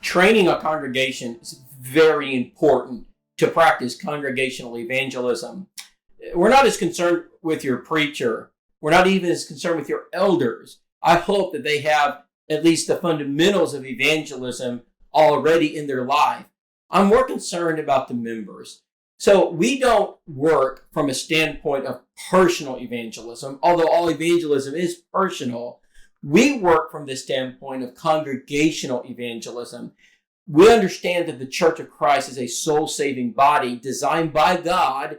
Training a congregation is very important to practice congregational evangelism. We're not as concerned with your preacher. We're not even as concerned with your elders. I hope that they have at least the fundamentals of evangelism already in their life. I'm more concerned about the members. So we don't work from a standpoint of personal evangelism, although all evangelism is personal. We work from the standpoint of congregational evangelism. We understand that the Church of Christ is a soul-saving body designed by God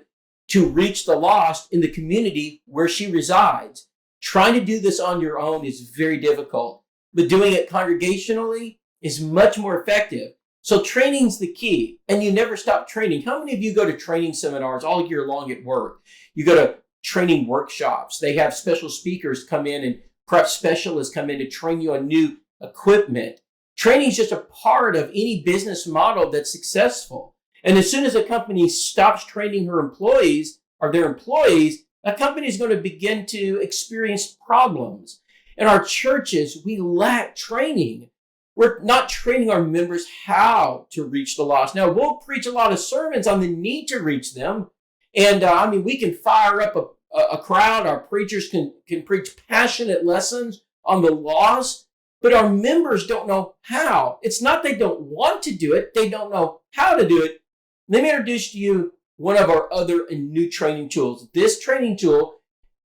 to reach the lost in the community where she resides. Trying to do this on your own is very difficult, but doing it congregationally is much more effective. So training's the key, and you never stop training. How many of you go to training seminars all year long at work? You go to training workshops. They have special speakers come in and prep specialists come in to train you on new equipment. Training is just a part of any business model that's successful. And as soon as a company stops training her employees or their employees, a company is going to begin to experience problems. In our churches, we lack training. We're not training our members how to reach the lost. Now, we'll preach a lot of sermons on the need to reach them. And we can fire up a crowd. Our preachers can preach passionate lessons on the lost, but our members don't know how. It's not they don't want to do it. They don't know how to do it. Let me introduce to you one of our other and new training tools. This training tool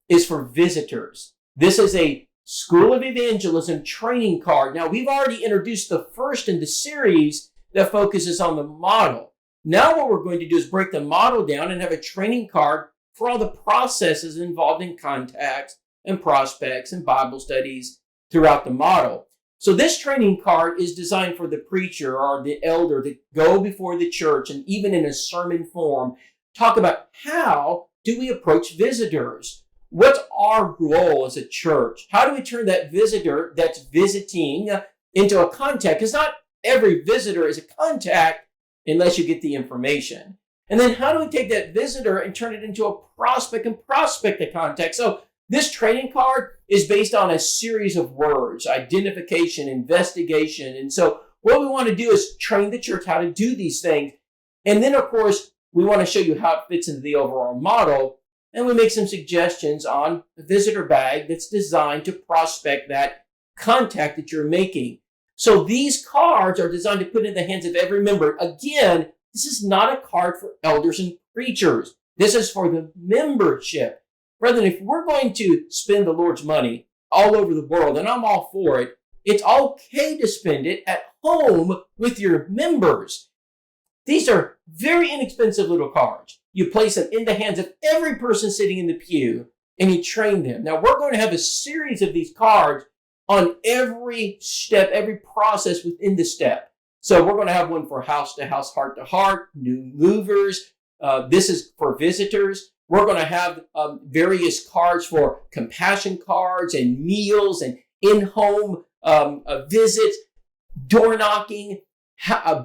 is for visitors. This is a School of Evangelism training card. Now, we've already introduced the first in the series that focuses on the model. Now what we're going to do is break the model down and have a training card for all the processes involved in contacts and prospects and Bible studies throughout the model. So this training card is designed for the preacher or the elder to go before the church and even in a sermon form, talk about how do we approach visitors? What's our role as a church? How do we turn that visitor that's visiting into a contact? Because not every visitor is a contact unless you get the information. And then how do we take that visitor and turn it into a prospect and prospect a contact? So this training card is based on a series of words: identification, investigation. And so what we want to do is train the church how to do these things. And then, of course, we want to show you how it fits into the overall model. And we make some suggestions on the visitor bag that's designed to prospect that contact that you're making. So these cards are designed to put in the hands of every member. Again, this is not a card for elders and preachers. This is for the membership. Brethren, if we're going to spend the Lord's money all over the world, and I'm all for it, it's okay to spend it at home with your members. These are very inexpensive little cards. You place them in the hands of every person sitting in the pew, and you train them. Now, we're going to have a series of these cards on every step, every process within the step. So we're going to have one for house to house, heart to heart, new movers. This is for visitors. We're going to have various cards for compassion cards and meals and in-home visits, door knocking,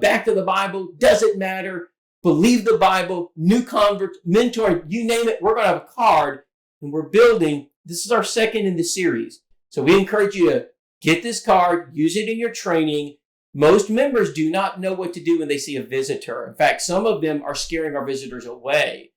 back to the Bible, doesn't matter, believe the Bible, new converts, mentor, you name it, we're going to have a card, and we're building. This is our second in the series. So we encourage you to get this card, use it in your training. Most members do not know what to do when they see a visitor. In fact, some of them are scaring our visitors away.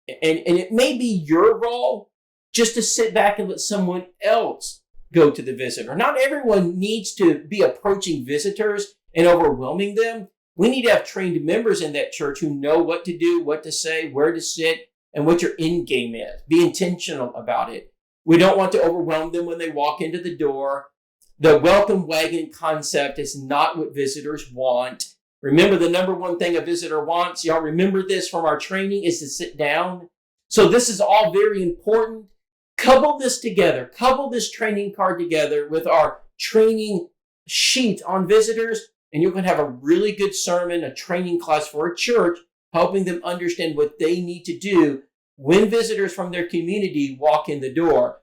And it may be your role just to sit back and let someone else go to the visitor. Not everyone needs to be approaching visitors and overwhelming them. We need to have trained members in that church who know what to do, what to say, where to sit, and what your end game is. Be intentional about it. We don't want to overwhelm them when they walk into the door. The welcome wagon concept is not what visitors want. Remember, the number one thing a visitor wants, y'all remember this from our training, is to sit down. So this is all very important. Couple this together. Couple this training card together with our training sheet on visitors, and you can have a really good sermon, a training class for a church, helping them understand what they need to do when visitors from their community walk in the door.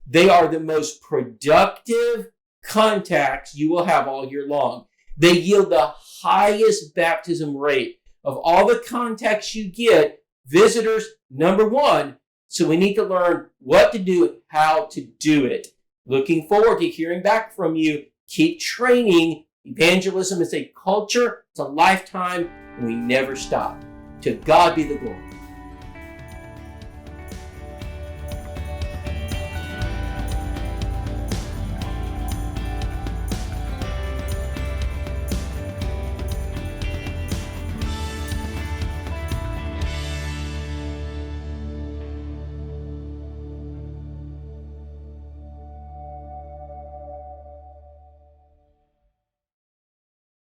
They are the most productive contacts you will have all year long. They yield the highest baptism rate of all the contacts you get. Visitors, number one. So we need to learn what to do and how to do it. Looking forward to hearing back from you. Keep training. Evangelism is a culture, it's a lifetime, and we never stop. To God be the glory.